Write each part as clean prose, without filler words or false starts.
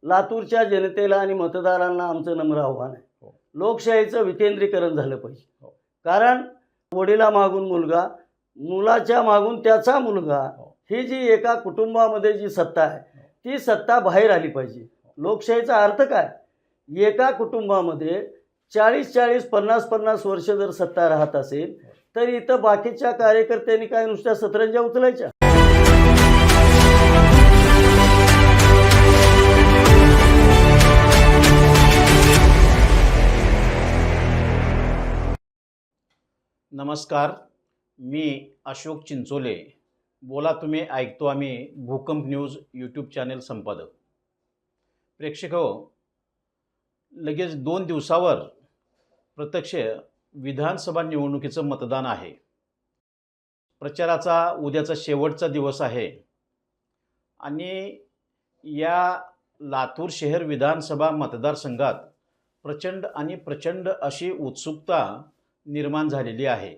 लातूरच्या जनतेला आणि मतदारांना आमचं नम्र आव्हान आहे, लोकशाहीचं विकेंद्रीकरण झालं पाहिजे. कारण वडिला मागून मुलगा, मुलाच्या मागून त्याचा मुलगा, ही जी एका कुटुंबामध्ये जी सत्ता आहे ती सत्ता बाहेर आली पाहिजे. लोकशाहीचा अर्थ काय? एका कुटुंबामध्ये 40-40, 50-50 वर्ष जर सत्ता राहत असेल तर इथं बाकीच्या कार्यकर्त्यांनी काय नुसत्या सतरंज्या उचलायच्या? नमस्कार, मी अशोक चिंचोले. बोला तुम्ही ऐकतो आम्ही भूकंप न्यूज यूट्यूब चॅनल संपादक. प्रेक्षको, लगेच 2 दिवसावर प्रत्यक्ष विधानसभा निवडणुकीचं मतदान आहे. प्रचाराचा उद्याचा शेवटचा दिवस आहे आणि या लातूर शहर विधानसभा मतदारसंघात प्रचंड अशी उत्सुकता निर्माण झालेली आहे.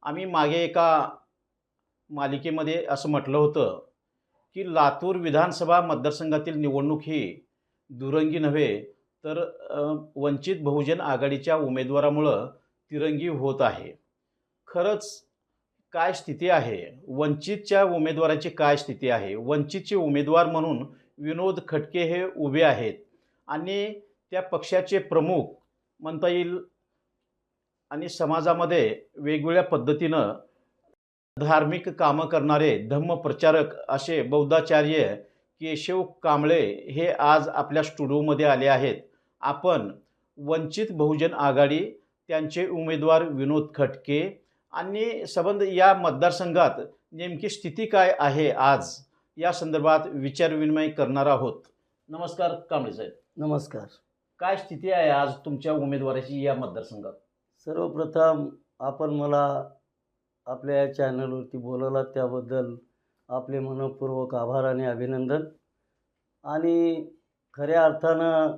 आम्ही मागे एका मालिकेमध्ये असं म्हटलं होतं की लातूर विधानसभा मतदारसंघातील निवडणूक ही दुरंगी नव्हे तर वंचित बहुजन आघाडीच्या उमेदवारामुळं तिरंगी होत आहे. खरंच काय स्थिती आहे? वंचितच्या उमेदवाराची काय स्थिती आहे? वंचितचे उमेदवार म्हणून विनोद खटके हे उभे आहेत आणि त्या पक्षाचे प्रमुख म्हणता येईल आणि समाजामध्ये वेगवेगळ्या पद्धतीनं धार्मिक कामं करणारे धम्मप्रचारक असे बौद्धाचार्य केशव कांबळे हे आज आपल्या स्टुडिओमध्ये आले आहेत. आपण वंचित बहुजन आघाडी, त्यांचे उमेदवार विनोद खटके आणि संबंध या मतदारसंघात नेमकी स्थिती काय आहे आज या संदर्भात विचारविनिमय करणार आहोत. नमस्कार कांबळे साहेब. नमस्कार. काय स्थिती आहे आज तुमच्या उमेदवाराची या मतदारसंघात? सर्वप्रथम आपण मला आपल्या या चॅनलवरती बोलवलात त्याबद्दल आपले मनपूर्वक आभार आणि अभिनंदन. आणि खऱ्या अर्थानं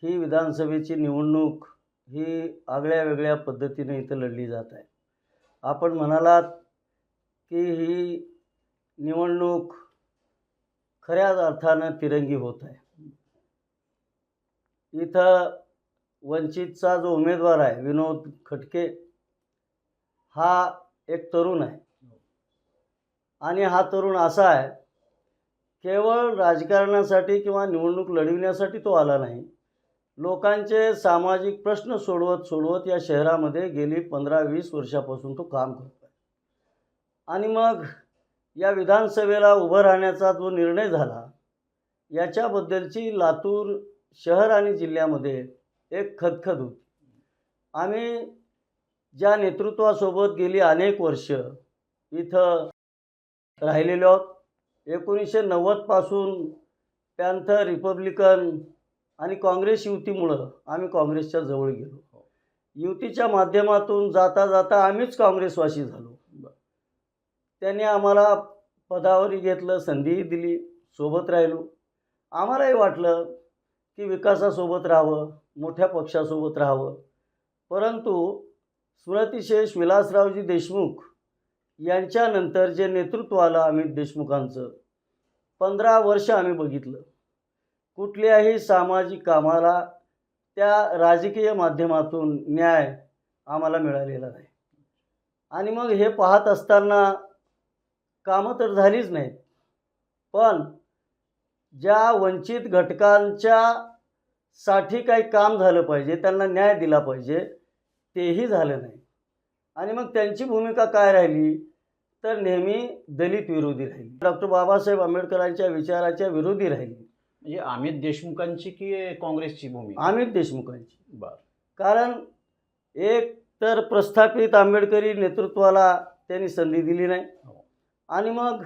ही विधानसभेची निवडणूक ही आगळ्या वेगळ्या पद्धतीने इथं लढली जात आहे. आपण म्हणालात की ही निवडणूक खऱ्या अर्थानं तिरंगी होत आहे. इथं वंचितचा जो उमेदवार आहे विनोद खटके हा एक तरुण आहे आणि हा तरुण असा आहे केवळ राजकारणासाठी किंवा निवडणूक लढविण्यासाठी तो आला नाही. लोकांचे सामाजिक प्रश्न सोडवत या शहरामध्ये गेली 15-20 वर्षापासून तो काम करतो आहे. आणि मग या विधानसभेला उभं राहण्याचा जो निर्णय झाला याच्याबद्दलची लातूर शहर आणि जिल्ह्यामध्ये एक खदखद होती. आम्ही ज्या नेतृत्वासोबत गेली अनेक वर्ष इथं राहिलेलो आहोत, 1990 पासून पॅन्थर, रिपब्लिकन आणि काँग्रेस युतीमुळं आम्ही काँग्रेसच्या जवळ गेलो. युतीच्या माध्यमातून जाता जाता आम्हीच काँग्रेसवासी झालो. त्यांनी आम्हाला पदावरी घेतलं, संधीही दिली, सोबत राहिलो. आम्हालाही वाटलं की विकासासोबत राहावं, मोठ्या पक्षासोबत राहावं. परंतु स्मृतिशेष विलासरावजी देशमुख यांच्यानंतर जे नेतृत्व आलं अमित देशमुखांचं, 15 वर्ष आम्ही बघितलं कुठल्याही सामाजिक कामाला त्या राजकीय माध्यमातून न्याय आम्हाला मिळालेला नाही. आणि मग हे पाहत असताना कामं तर झालीच नाहीत, पण ज्या वंचित घटकांच्या साठी काही काम झालं पाहिजे, त्यांना न्याय दिला पाहिजे, तेही झालं नाही. आणि मग त्यांची भूमिका काय राहिली तर नेहमी दलित विरोधी राहिली, डॉक्टर बाबासाहेब आंबेडकरांच्या विचाराच्या विरोधी राहिली. म्हणजे अमित देशमुखांची की काँग्रेसची भूमिका? अमित देशमुखांची. बरं. कारण एक तर प्रस्थापित आंबेडकरी नेतृत्वाला त्यांनी संधी दिली नाही आणि मग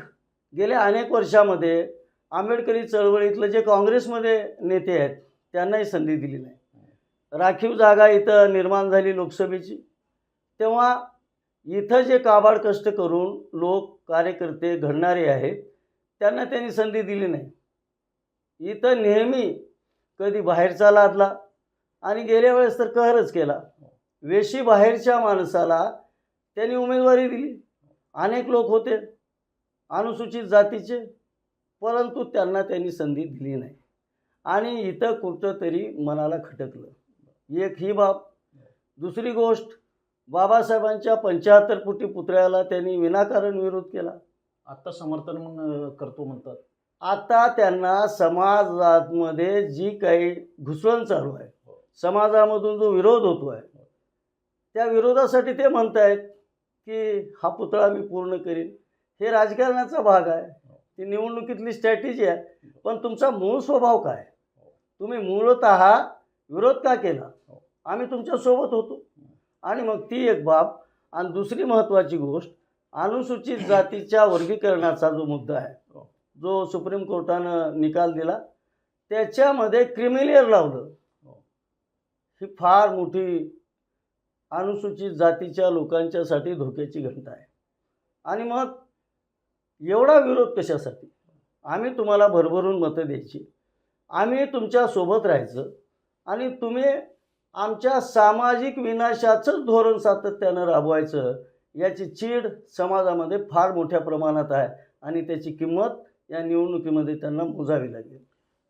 गेल्या अनेक वर्षामध्ये आंबेडकरी चळवळीतले जे काँग्रेसमध्ये नेते आहेत त्यांनाही संधी दिली नाही. राखीव जागा इथं निर्माण झाली लोकसभेची, तेव्हा इथं जे काबाड कष्ट करून लोक कार्यकर्ते घडणारे आहेत त्यांना त्यांनी संधी दिली नाही. इथं नेहमी कधी बाहेरचा लादला आणि गेल्या वेळेस तर कहरच केला. वेशी बाहेरच्या माणसाला त्यांनी उमेदवारी दिली. अनेक लोक होते अनुसूचित जातीचे, परंतु त्यांना त्यांनी संधी दिली नाही. आणि इथं कुठं तरी मनाला खटकलं. एक ही बाब. दुसरी गोष्ट, बाबासाहेबांच्या 75 फुटी पुतळ्याला त्यांनी विनाकारण विरोध केला. आता समर्थन करतो म्हणतात. आता त्यांना समाजामध्ये जी काही घुसळण चालू आहे, समाजामधून जो विरोध होतो आहे, त्या विरोधासाठी ते म्हणत आहेत की हा पुतळा मी पूर्ण करीन. हे राजकारणाचा भाग आहे, ती निवडणुकीतली स्ट्रॅटेजी आहे. पण तुमचा मूळ स्वभाव काय? तुम्ही मूळतः विरोध का केला? आम्ही तुमच्यासोबत होतो. आणि मग ती एक बाब. आणि दुसरी महत्त्वाची गोष्ट, अनुसूचित जातीच्या वर्गीकरणाचा जो मुद्दा आहे, जो सुप्रीम कोर्टानं निकाल दिला, त्याच्यामध्ये क्रिमिलेअर लावलं. ही फार मोठी अनुसूचित जातीच्या लोकांच्यासाठी धोक्याची घंटा आहे. आणि मग एवढा विरोध कशासाठी? आम्ही तुम्हाला भरभरून मतं द्यायची, आम्ही तुमच्यासोबत राहायचं, आणि तुम्ही आमच्या सामाजिक विनाशाचंच धोरण सातत्यानं राबवायचं, याची चीड समाजामध्ये फार मोठ्या प्रमाणात आहे. आणि त्याची किंमत या निवडणुकीमध्ये त्यांना मोजावी लागेल.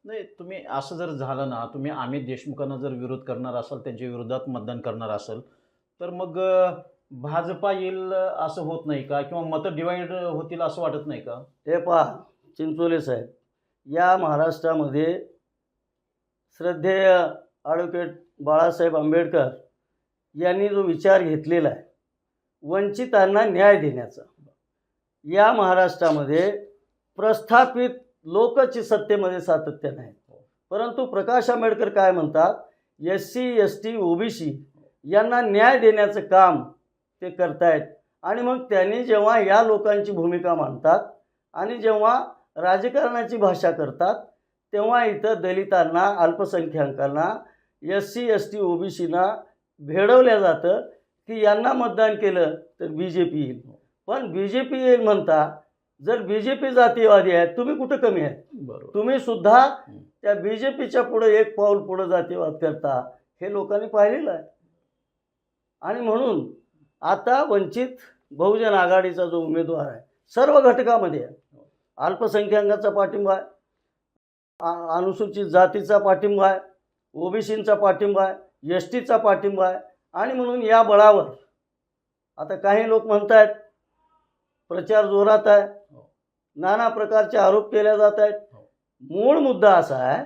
नाही, तुम्ही असं जर झालं ना, तुम्ही अमित देशमुखांना जर विरोध करणार असाल, त्यांच्या विरोधात मतदान करणार असाल, तर मग भाजपा येईल असं होत नाही का? किंवा मतं डिवाईड होतील असं वाटत नाही का? हे पहा चिंचोले साहेब, या महाराष्ट्रामध्ये श्रद्धेय ॲडव्होकेट बाळासाहेब आंबेडकर यांनी जो विचार घेतलेला आहे वंचितांना न्याय देण्याचा, या महाराष्ट्रामध्ये प्रस्थापित लोकच सत्तेमध्ये सातत्याने आहेत. परंतु प्रकाश आंबेडकर काय म्हणतात? SC ST OBC यांना न्याय देण्याचं काम ते करतायत. आणि मग त्यांनी जेव्हा या लोकांची भूमिका मांडतात आणि जेव्हा राजकारणाची भाषा करतात, तेव्हा इथं दलितांना, अल्पसंख्याकांना, SC ST OBCना भेडवल्या जातं की यांना मतदान केलं तर BJP येईल. पण BJP येईल म्हणता, जर BJP जातीयवादी आहे, तुम्ही कुठं कमी आहे? बरोबर. तुम्ही सुद्धा त्या BJPच्या पुढे एक पाऊल पुढे जातीयवाद करता, हे लोकांनी पाहिलेलं आहे. आणि म्हणून आता वंचित बहुजन आघाडीचा जो उमेदवार आहे, सर्व घटकामध्ये आहे. अल्पसंख्याकांचा पाठिंबा आहे, अनुसूचित जातीचा पाठिंबा आहे, OBCचा पाठिंबा आहे, STचा पाठिंबा आहे. आणि म्हणून या बळावर आता काही लोक म्हणतात प्रचार जोरात आहे, नाना प्रकारचे आरोप केले जात आहेत. मूळ मुद्दा असा आहे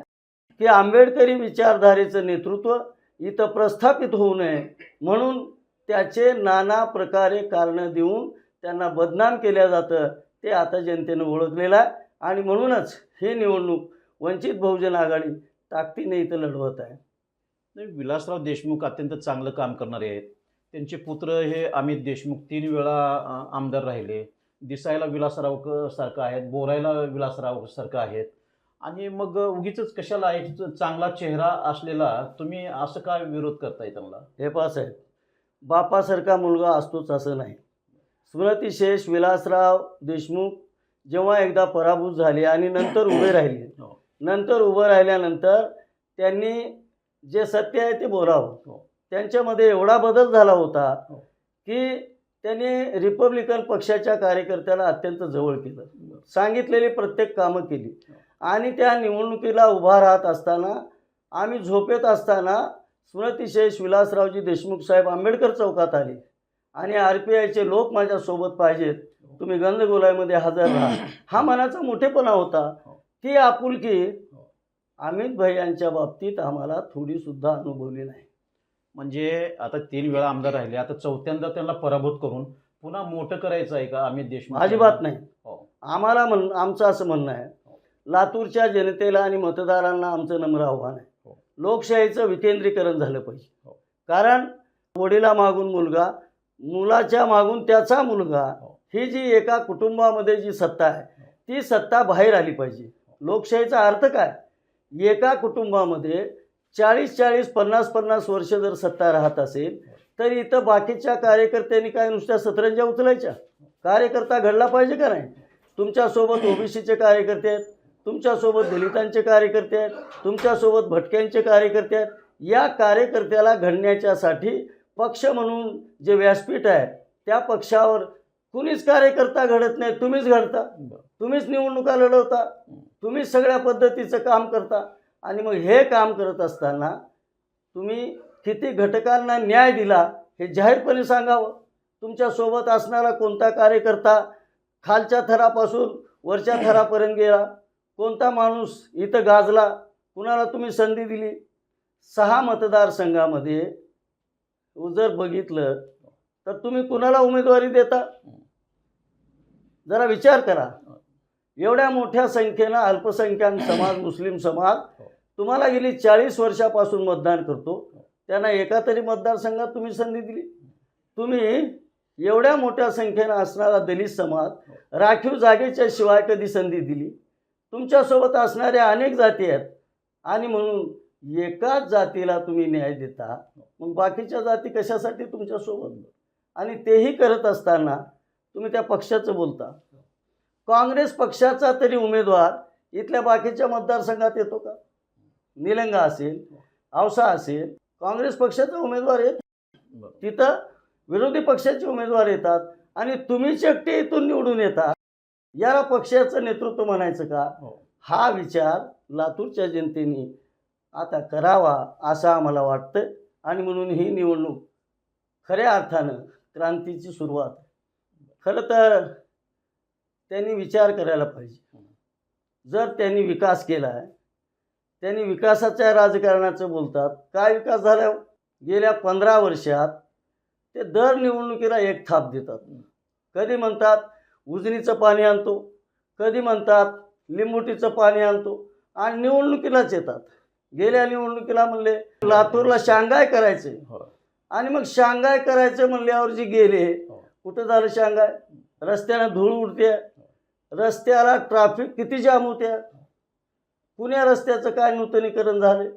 की आंबेडकरी विचारधारेचं नेतृत्व इथं प्रस्थापित होऊ नये म्हणून त्याचे नाना प्रकारे कारणं देऊन त्यांना बदनाम केल्या जातं. ते आता जनतेनं ओळखलेलं आहे. आणि म्हणूनच ही निवडणूक वंचित बहुजन आघाडी ताकदीने इथं लढवत आहे. विलासराव देशमुख अत्यंत चांगलं काम करणारे आहेत. त्यांचे पुत्र हे अमित देशमुख 3 वेळा आमदार राहिले. दिसायला विलासराव सारखं आहेत, बोलायला विलासराव सारखं आहेत. आणि मग उगीच कशाला एक चांगला चेहरा असलेला तुम्ही असं काय विरोध करताय त्यांना? हे पहा साहेब, बापासारखा मुलगा असतोच असं नाही. स्मृतिशेष विलासराव देशमुख जेव्हा एकदा पराभूत झाले आणि नंतर उभे राहिले, नंतर उभं राहिल्यानंतर त्यांनी जे सत्य आहे ते बोलावं. त्यांच्यामध्ये एवढा बदल झाला होता की त्यांनी रिपब्लिकन पक्षाच्या कार्यकर्त्याला अत्यंत जवळ केलं, सांगितलेली प्रत्येक कामं केली. आणि त्या निवडणुकीला उभा राहत असताना, आम्ही झोपेत असताना स्मृतिशेष विलासरावजी देशमुख साहेब आंबेडकर चौकात आले आणि RPIचे लोक माझ्यासोबत पाहिजेत, तुम्ही गंधगोलाईमध्ये हजर राहा. हा मनाचा मोठेपणा होता. ती आपुलकी अमित भाई यांच्या बाबतीत आम्हाला थोडीसुद्धा अनुभवली नाही. म्हणजे आता 3 वेळा आमदार राहिले, आता 4थ्यांदा त्यांना पराभूत करून पुन्हा मोठं करायचं आहे का अमित देशमुख? अजिबात नाही. आम्हाला आमचं असं म्हणणं आहे, लातूरच्या जनतेला आणि मतदारांना आमचं नम्र आव्हान आहे, लोकशाहीचं विकेंद्रीकरण झालं पाहिजे. कारण वडिला मागून मुलगा, मुलाच्या मागून त्याचा मुलगा, ही जी एका कुटुंबामध्ये जी सत्ता आहे ती सत्ता बाहेर आली पाहिजे. लोकशाहीचा अर्थ काय? एका कुटुंबामध्ये 40-40, 50-50 वर्ष जर सत्ता राहत असेल तर इथं बाकीच्या कार्यकर्त्यांनी काय नुसत्या सतरंज्या उचलायच्या? कार्यकर्ता घडला पाहिजे का नाही? तुमच्यासोबत OBCचे कार्यकर्ते आहेत, तुमच्यासोबत दलितांचे कार्यकर्ते आहेत, तुमच्यासोबत भटक्यांचे कार्यकर्ते आहेत. या कार्यकर्त्याला घडण्याच्यासाठी पक्ष म्हणून जे व्यासपीठ आहे त्या पक्षावर कुणीच कार्यकर्ता घडत नाही, तुम्हीच घडता, तुम्हीच निवडणुका लढवता, तुम्हीच सगळ्या पद्धतीचं काम करता. आणि मग हे काम करत असताना तुम्ही किती घटकांना न्याय दिला हे जाहीरपणे सांगावं. तुमच्यासोबत असणारा कोणता कार्यकर्ता खालच्या थरापासून वरच्या थरापर्यंत गेला, कोणता माणूस इथं गाजला, कुणाला तुम्ही संधी दिली. 6 मतदारसंघामध्ये जर बघितलं तर तुम्ही कुणाला उमेदवारी देता? जरा विचार करा. एवढ्या मोठ्या संख्येनं अल्पसंख्याक समाज, मुस्लिम समाज तुम्हाला गेली 40 वर्षापासून मतदान करतो, त्यांना एका तरी मतदारसंघात तुम्ही संधी दिली? तुम्ही एवढ्या मोठ्या संख्येनं असणारा दलित समाज राखीव जागेच्या शिवाय कधी संधी दिली? तुमच्यासोबत असणाऱ्या अनेक जाती आहेत आणि म्हणून एकाच जातीला तुम्ही न्याय देता, मग बाकीच्या जाती कशासाठी तुमच्यासोबत? आणि तेही करत असताना तुम्ही त्या पक्षाचं बोलता. काँग्रेस पक्षाचा तरी उमेदवार इथल्या बाकीच्या मतदारसंघात येतो का? निलंगा असेल, औसा असेल, काँग्रेस पक्षाचा उमेदवार येत, तिथं विरोधी पक्षाचे उमेदवार येतात आणि तुम्हीच एकटे इथून निवडून येतात. याला पक्षाचं नेतृत्व म्हणायचं का? हा विचार लातूरच्या जनतेने आता करावा असं आम्हाला वाटतं. आणि म्हणून ही निवडणूक खऱ्या अर्थानं क्रांतीची सुरुवात. खरं तर त्यांनी विचार करायला पाहिजे. जर त्यांनी विकास केला आहे, त्यांनी विकासाच्या राजकारणाचं बोलतात. काय विकास झाला? गेल्या 15 वर्षात ते दर निवडणुकीला एक थाप देतात. कधी म्हणतात उजनीचं पाणी आणतो, कधी म्हणतात लिंबुटीचं पाणी आणतो आणि निवडणुकीलाच येतात. गेल्या निवडणुकीला म्हणले लातूरला शांघाय करायचे आणि मग शांघाय करायचं म्हणल्यावर जे गेले, कुठं झालं शांघाय? रस्त्यानं धूळ उडते, रस्त्याला ट्रॅफिक किती जाम होत्या. पुण्या रस्त्याचं काय नूतनीकरण झाले?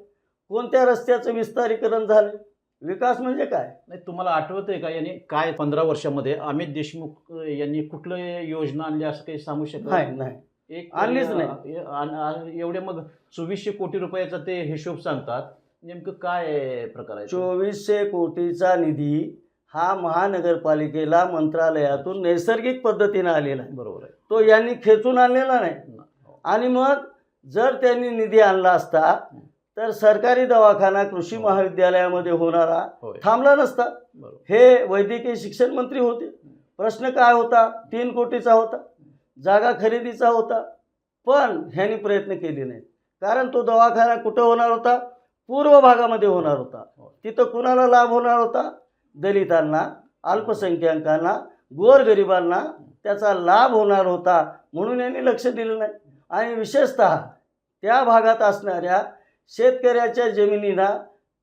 कोणत्या रस्त्याचं विस्तारीकरण झाले? विकास म्हणजे काय? नाही, तुम्हाला आठवतंय का यांनी काय 15 वर्षामध्ये अमित देशमुख यांनी कुठलं योजना आणली असं काही सांगू शकत नाही. एक आणलीच नाही. एवढे मग 2400 कोटी रुपयाचा ते हिशोब सांगतात. नेमकं काय प्रकार आहे? 2400 कोटीचा निधी हा महानगरपालिकेला मंत्रालयातून नैसर्गिक पद्धतीने आलेला आहे. बरोबर आहे. तो यांनी खेचून आणलेला नाही. आणि मग जर त्यांनी निधी आणला असता तर सरकारी दवाखाना कृषी महाविद्यालयामध्ये होणारा थांबला नसता. हे वैद्यकीय शिक्षण मंत्री होते. प्रश्न काय होता? 3 कोटीचा होता, जागा खरेदीचा होता. पण ह्यांनी प्रयत्न केले नाहीत. कारण तो दवाखाना कुठं होणार होता? पूर्व भागामध्ये होणार होता. तिथं कुणाला लाभ होणार होता? दलितांना, अल्पसंख्याकांना, गोरगरिबांना त्याचा लाभ होणार होता. म्हणून यांनी लक्ष दिलं नाही. आणि विशेषतः त्या भागात असणाऱ्या शेतकऱ्याच्या जमिनीला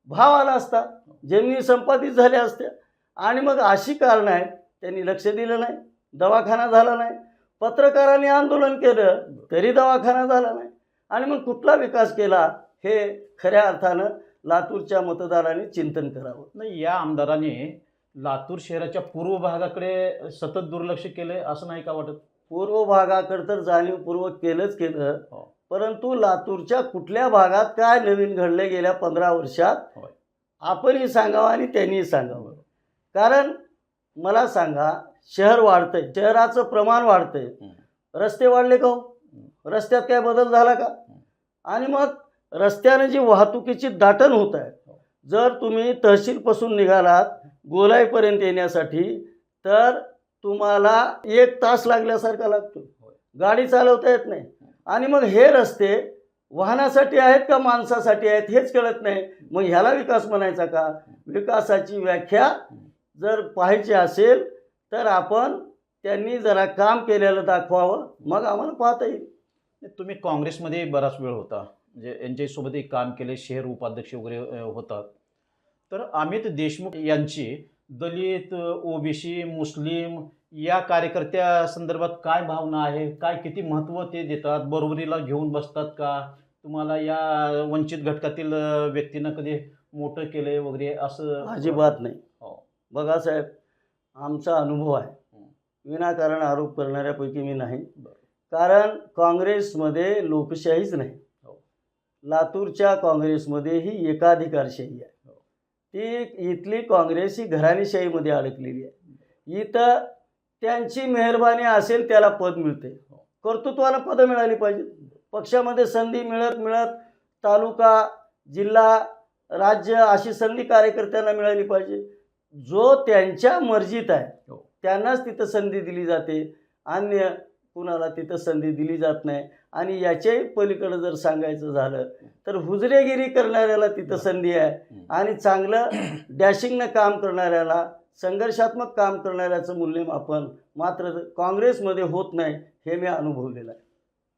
भाव आला असता, जमिनी संपादित झाल्या असत्या. आणि मग अशी कारणं आहेत, त्यांनी लक्ष दिलं नाही, दवाखाना झाला नाही. पत्रकारांनी आंदोलन केलं तरी दवाखाना झाला नाही. आणि मग कुठला विकास केला हे खऱ्या अर्थानं लातूरच्या मतदारांनी चिंतन करावं. नाही, या आमदारांनी लातूर शहराच्या पूर्व भागाकडे सतत दुर्लक्ष केले असं नाही का वाटत? पूर्व भागाकडे तर जाणीवपूर्वक केलं, परंतु लातूरच्या कुठल्या भागात काय नवीन घडले गेल्या 15 वर्षात आपणही सांगावं आणि त्यांनीही सांगावं. कारण मला सांगा, शहर वाढतंय, शहराचं प्रमाण वाढतंय, रस्ते वाढले का हो? रस्त्यात काय बदल झाला का? आणि मग रस्त्याने जी वाहतुकीची दाटण होत आहे, जर तुम्ही तहसीलपासून निघालात गोलाईपर्यंत येण्यासाठी तर तुम्हाला 1 तास लागल्यासारखा लागतो. गाडी चालवता येत नाही. आणि मग हे रस्ते वाहनासाठी आहेत का माणसासाठी आहेत हेच कळत नाही. मग ह्याला विकास म्हणायचा का? विकासाची व्याख्या जर पाहायची असेल तर आपण त्यांनी जरा काम केलेलं दाखवावं, मग आम्हाला पाहता येईल. तुम्ही काँग्रेसमध्ये बराच वेळ होता, म्हणजे यांच्यासोबतही काम केले, शहर उपाध्यक्ष वगैरे होतात. तर अमित देशमुख यांची दलित, ओबीसी, मुस्लिम या कार्यकर्त्या संदर्भात काय भावना आहे? काय किती महत्त्व ते देतात? बरोबरीला घेऊन बसतात का? तुम्हाला या वंचित घटकातील व्यक्तींना कधी मोठं केलंय वगैरे असं? अजिबात नाही. बघा साहेब, आमचा अनुभव आहे. विनाकारण आरोप करणाऱ्यापैकी मी नाही. कारण काँग्रेसमध्ये लोकशाहीच नाही. लातूरच्या काँग्रेसमध्ये ही एकाधिकारशाही आहे. ती इथली काँग्रेस ही घराणेशाहीमध्ये अडकलेली आहे. इथं त्यांची मेहरबानी असेल त्याला पद मिळते. कर्तृत्वाला पदं मिळाली पाहिजे. पक्षामध्ये संधी मिळत तालुका, जिल्हा, राज्य अशी संधी कार्यकर्त्यांना मिळाली पाहिजे. जो त्यांच्या मर्जीत आहे हो. त्यांनाच तिथं संधी दिली जाते, अन्य कुणाला तिथं संधी दिली जात नाही. आणि याच्याही पलीकडे जर सांगायचं झालं तर हुजरेगिरी करणाऱ्याला तिथं संधी आहे आणि चांगलं डॅशिंगनं काम करणाऱ्याला, संघर्षात्मक काम करणाऱ्याचं मूल्यमापन मात्र काँग्रेसमध्ये होत नाही, हे मी अनुभवलेलं आहे.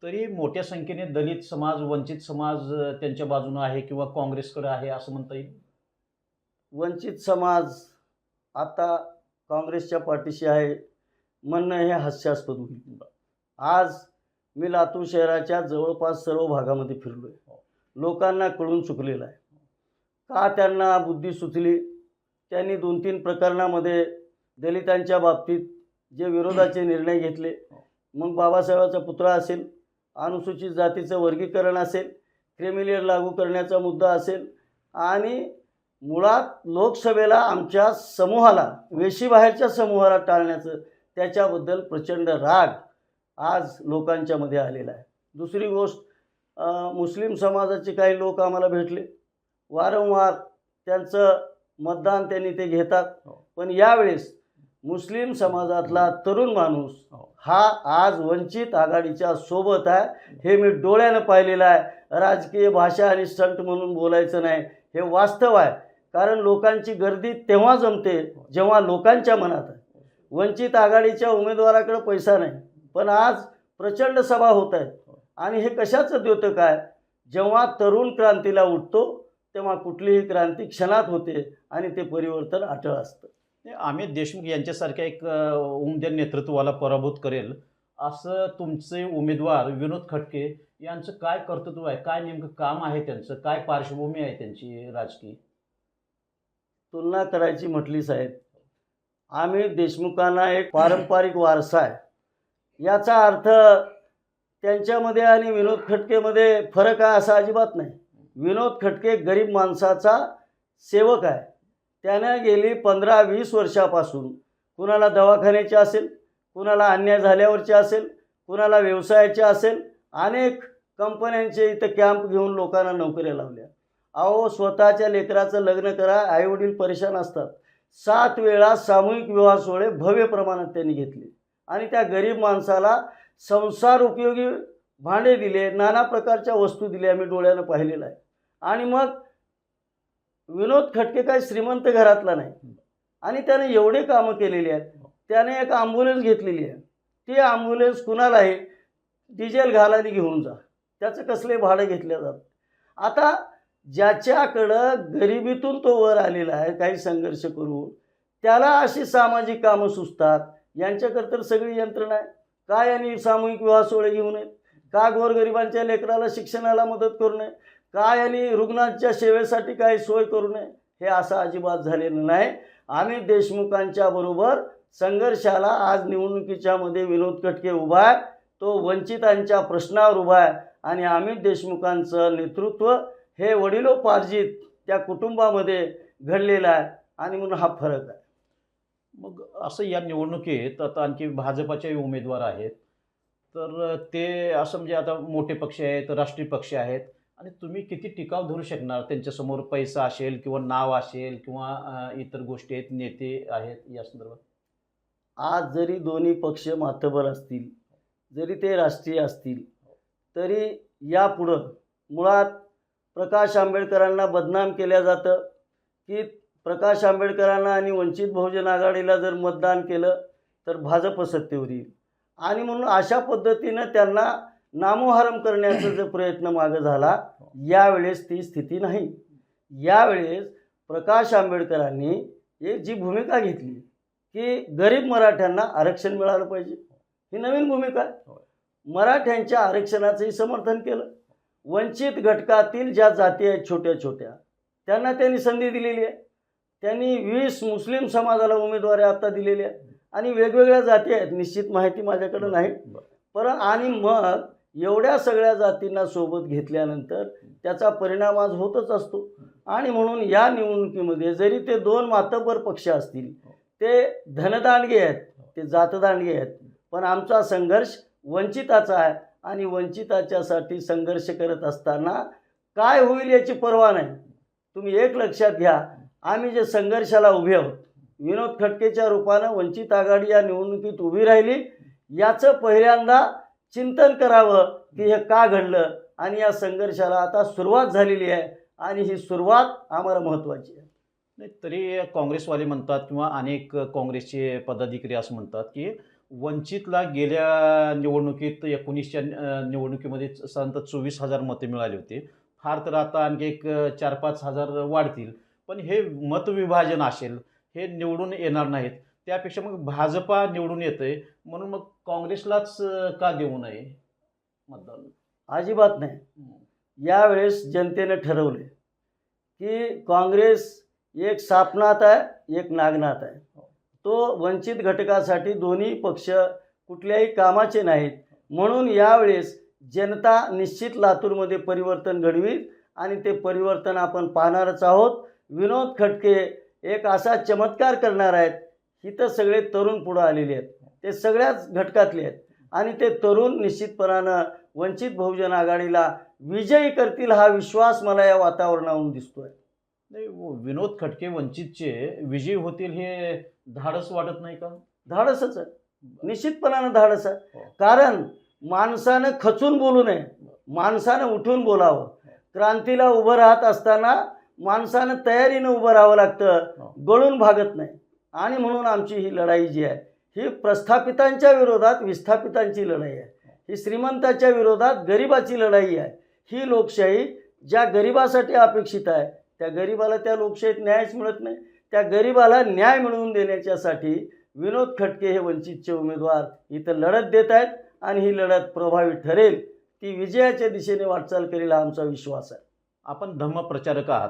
तरी मोठ्या संख्येने दलित समाज, वंचित समाज त्यांच्या बाजूनं आहे किंवा काँग्रेसकडे आहे असं म्हणता येईल. वंचित समाज आता काँग्रेसच्या पाठीशी आहे म्हणणं हे हास्यास्पद होईल. आज मी लातूर शहराच्या जवळपास सर्व भागामध्ये फिरलो आहे. लोकांना कळून चुकलेलं आहे का त्यांना बुद्धी सुचली. त्यांनी 2-3 प्रकरणामध्ये दलितांच्या बाबतीत जे विरोधाचे निर्णय घेतले, मग बाबासाहेबाचा पुतळा असेल, अनुसूचित जातीचं वर्गीकरण असेल, क्रिमिलेअर लागू करण्याचा मुद्दा असेल, आणि मुळात लोकसभेला आमच्या समूहाला, वेशीबाहेरच्या समूहाला टाळण्याचं, त्याच्याबद्दल प्रचंड राग आज लोकांच्या मध्ये आलेला आहे. दुसरी गोष्ट, मुस्लिम समाजाचे काही लोक आम्हाला भेटले, वारंवार त्यांचं मतदान त्यांनी ते घेतात, पण यावेळेस मुस्लिम समाजातला तरुण माणूस हा आज वंचित आघाडीच्या सोबत आहे. हे मी डोळ्यानं पाहिलेलं आहे. राजकीय भाषा आणि स्टंट म्हणून बोलायचं नाही, हे वास्तव आहे. कारण लोकांची गर्दी तेव्हा जमते जेव्हा लोकांच्या मनात आहे. वंचित आघाडीच्या उमेदवाराकडे पैसा नाही, पण आज प्रचंड सभा होत आहेत. आणि हे कशाचं द्योतक आहे? जेव्हा तरुण क्रांतीला उठतो तेव्हा कुठलीही क्रांती क्षणात होते आणि ते परिवर्तन अटळ असतं. अमित देशमुख यांच्यासारख्या एक उमद्या नेतृत्वाला पराभूत करेल असं तुमचे उमेदवार विनोद खटके यांचं काय कर्तृत्व आहे? काय नेमकं काम आहे त्यांचं? काय पार्श्वभूमी आहे त्यांची राजकीय? तुलना करायची म्हटली साहेब, अमित देशमुखांना एक पारंपरिक वारसा आहे. याचा अर्थ त्यांच्यामध्ये आणि विनोद खटकेमध्ये फरक आहे असा अजिबात नाही. विनोद खटके गरीब माणसाचा सेवक आहे. त्याने गेली 15-20 वर्षापासून कुणाला दवाखान्याचे असेल, कुणाला अन्याय झाल्यावरचे असेल, कुणाला व्यवसायाचे असेल, अनेक कंपन्यांचे इथं कॅम्प घेऊन लोकांना नोकऱ्या लावल्या. अहो, स्वतःच्या लेकराचं लग्न करा, आईवडील परेशान असतात. 7 वेळा सामूहिक विवाह सोहळे भव्य प्रमाणात त्यांनी घेतले आणि त्या गरीब माणसाला संसार उपयोगी भांडे दिले, नाना प्रकारच्या वस्तू दिल्या. आम्ही डोळ्यानं पाहिलेलं आहे. आणि मग विनोद खटके काही श्रीमंत घरातला नाही आणि त्याने एवढे कामं केलेली आहेत. त्याने एक ॲम्ब्युलन्स घेतलेली आहे. ती ॲम्ब्युलन्स कुणालाही डिझेल घालायला घेऊन जा, त्याचं कसले भाडं घेतलं जातं. आता ज्याच्याकडं गरिबीतून तो वर आलेला आहे काही संघर्ष करून, त्याला अशी सामाजिक कामं सुचतात. यांच्याकडे तर सगळी यंत्रणा आहे. का यांनी सामूहिक विवाह सोहळे घेऊ नयेत? का गोरगरिबांच्या लेकराला शिक्षणाला मदत करू नये? का यांनी रुग्णांच्या सेवेसाठी काही सोय करू नये? हे असं अजिबात झालेलं नाही. अमित देशमुखांच्या बरोबर संघर्षाला आज निवडणुकीच्या मध्ये विनोद खटके उभा आहे. तो वंचितांच्या प्रश्नावर उभा आहे आणि अमित देशमुखांचं नेतृत्व हे वडिलोपार्जित त्या कुटुंबामध्ये घडलेलं आहे आणि म्हणून हा फरक आहे. मग असं या निवडणुकीत आता आणखी भाजपाचे उमेदवार आहेत, तर ते असं म्हणजे आता मोठे पक्ष आहेत, राष्ट्रीय पक्ष आहेत, आणि तुम्ही किती टिकाव धरू शकणार? त्यांच्यासमोर पैसा असेल किंवा नाव असेल किंवा इतर गोष्टी आहेत, नेते आहेत, या संदर्भात? आज जरी दोन्ही पक्ष मातबर असतील, जरी ते राष्ट्रीय असतील, तरी यापुढं मुळात प्रकाश आंबेडकरांना बदनाम केल्या जातं की प्रकाश आंबेडकरांना आणि वंचित बहुजन आघाडीला जर मतदान केलं तर भाजप सत्तेवर येईल. आणि म्हणून अशा पद्धतीनं त्यांना नामोहरम करण्याचा जो प्रयत्न मागं झाला, यावेळेस ती स्थिती नाही. यावेळेस प्रकाश आंबेडकरांनी एक जी भूमिका घेतली की गरीब मराठ्यांना आरक्षण मिळालं पाहिजे, ही नवीन भूमिका आहे. मराठ्यांच्या आरक्षणाचंही समर्थन केलं. वंचित घटकातील ज्या जाती आहेत छोट्या छोट्या, त्यांना त्यांनी संधी दिलेली आहे. त्यांनी 20 मुस्लिम समाजाला उमेदवारी आता दिलेली आहे आणि वेगवेगळ्या जाती आहेत, निश्चित माहिती माझ्याकडे नाही. आणि मग एवढ्या सगळ्या जातींना सोबत घेतल्यानंतर त्याचा परिणाम आज होतच असतो. आणि म्हणून या निवडणुकीमध्ये जरी ते 2 मातबर पक्ष असतील, ते धनदांडगे आहेत, ते जातदांडगे आहेत, पण आमचा संघर्ष वंचिताचा आहे आणि वंचिताच्यासाठी संघर्ष करत असताना काय होईल याची पर्वा नाही. तुम्ही एक लक्षात घ्या, आम्ही जे संघर्षाला उभे आहोत, विनोद खटकेच्या रूपानं वंचित आघाडी या निवडणुकीत उभी राहिली, याचं पहिल्यांदा चिंतन करावं की हे का घडलं, आणि या संघर्षाला आता सुरुवात झालेली आहे आणि ही सुरुवात आम्हाला महत्त्वाची आहे. नाही तरी काँग्रेसवाले म्हणतात किंवा अनेक काँग्रेसचे पदाधिकारी असं म्हणतात की वंचितला गेल्या निवडणुकीत 19च्या निवडणुकीमध्ये साधारणतः 24,000 मते मिळाली होती. फार तर आता आणखी एक 4-5 हजार वाढतील, पण हे मतविभाजन असेल, हे निवडून येणार नाहीत. त्यापेक्षा मग भाजपा निवडून येतंय म्हणून मग काँग्रेसलाच का देऊ नये मतदान? अजिबात नाही. यावेळेस जनतेने ठरवले की काँग्रेस एक सापनात आहे, एक नागनाथ आहे. तो वंचित घटकासाठी दोन्ही पक्ष कुठल्याही कामाचे नाहीत. म्हणून यावेळेस जनता निश्चित लातूरमध्ये परिवर्तन घडवील आणि ते परिवर्तन आपण पाहणारच आहोत. विनोद खटके एक असा चमत्कार करणार आहेत. इथं सगळे तरुण पुढं आलेले आहेत, ते सगळ्याच घटकातले आहेत आणि ते तरुण निश्चितपणानं वंचित बहुजन आघाडीला विजयी करतील हा विश्वास मला या वातावरणावरून दिसतोय. नाही विनोद खटके वंचितचे विजयी होतील हे धाडस वाटत नाही का? धाडसच आहे, निश्चितपणानं धाडस आहे. हो. कारण माणसानं खचून बोलू नये, माणसानं उठून बोलावं. क्रांतीला उभं राहत असताना माणसानं तयारीनं उभं राहावं लागतं, गळून भागत नाही. आणि म्हणून आमची ही लढाई जी आहे ही प्रस्थापितांच्या विरोधात विस्थापितांची लढाई आहे. ही श्रीमंताच्या विरोधात गरिबाची लढाई आहे. ही लोकशाही ज्या गरिबासाठी अपेक्षित आहे त्या गरिबाला त्या लोकशाहीत न्यायच मिळत नाही. त्या गरिबाला न्याय मिळवून देण्याच्यासाठी विनोद खटके हे वंचितचे उमेदवार इथं लढत देत आहेत आणि ही लढत प्रभावी ठरेल, ती विजयाच्या दिशेने वाटचाल करेल हा आमचा विश्वास आहे. आपण धम्मप्रचारक आहात,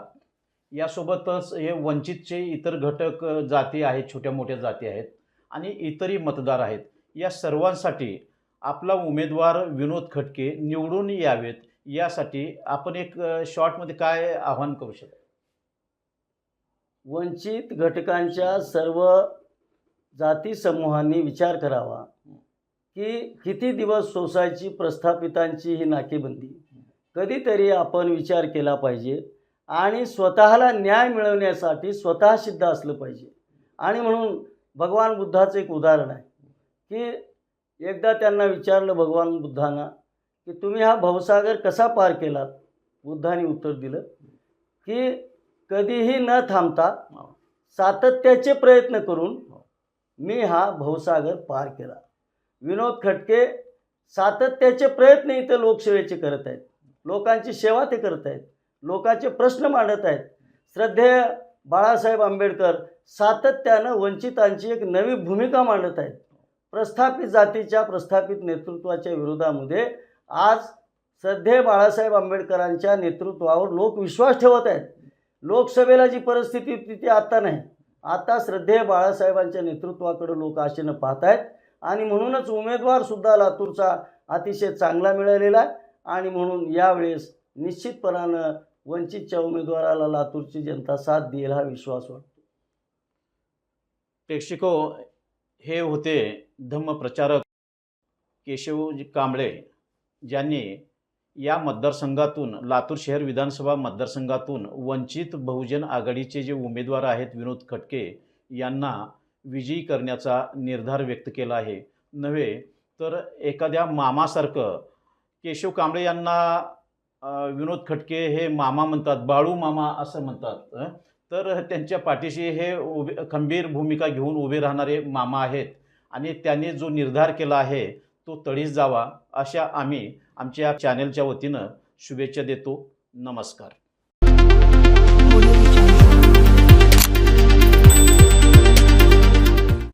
यासोबतच हे वंचितचे इतर घटक जाती आहेत, छोट्या मोठ्या जाती आहेत आणि इतरही मतदार आहेत. या सर्वांसाठी आपला उमेदवार विनोद खटके निवडून यावेत यासाठी आपण एक शॉर्टमध्ये काय आव्हान करू शकता? वंचित घटकांच्या सर्व जाती समूहांनी विचार करावा की किती दिवस सोसायची प्रस्थापितांची ही नाकेबंदी. कधीतरी आपण विचार केला पाहिजे आणि स्वतःला न्याय मिळवण्यासाठी स्वतः सिद्ध असलं पाहिजे. आणि म्हणून भगवान बुद्धाचं एक उदाहरण आहे की एकदा त्यांना विचारलं भगवान बुद्धांना की तुम्ही हा भवसागर कसा पार केलात. बुद्धाने उत्तर दिलं की कधीही न थांबता सातत्याचे प्रयत्न करून मी हा भवसागर पार केला. विनोद खटके सातत्याचे प्रयत्न इथं लोकसेवेचे करत आहेत, लोकांची सेवा ते करत आहेत, लोकांचे प्रश्न मांडत आहेत. श्रद्धेय बाळासाहेब आंबेडकर सातत्यानं वंचितांची एक नवी भूमिका मांडत आहेत. प्रस्थापित जातीच्या प्रस्थापित नेतृत्वाच्या विरोधामध्ये आज श्रद्धेय बाळासाहेब आंबेडकरांच्या नेतृत्वावर लोक विश्वास ठेवत आहेत. लोकसभेला जी परिस्थिती होती ती आता नाही, आता श्रद्धेय बाळासाहेबांच्या नेतृत्वाकडे लोक आशेनं पाहत आहेत आणि म्हणूनच उमेदवारसुद्धा लातूरचा अतिशय चांगला मिळालेला आहे. आणि म्हणून यावेळेस निश्चितपणानं वंचितच्या उमेदवाराला लातूरची जनता साथ देईल हा विश्वास वाटतो. प्रेक्षको, हे होते धम्मप्रचारक केशवजी कांबळे, ज्यांनी या मतदारसंघातून लातूर शहर विधानसभा मतदारसंघातून वंचित बहुजन आघाडीचे जे उमेदवार आहेत विनोद खटके यांना विजयी करण्याचा निर्धार व्यक्त केला आहे. नव्हे तर एखाद्या मामासारखं केशव कांबळे यांना विनोद खटके हे मामा म्हणतात, बाळू मामा असं म्हणतात. तर त्यांच्या पाठीशी हे खंबीर भूमिका घेऊन उभे राहणारे मामा आहेत आणि त्यांनी जो निर्धार केला आहे तो तडीस जावा अशा आम्ही आमच्या चॅनलच्या वतीनं शुभेच्छा देतो. नमस्कार.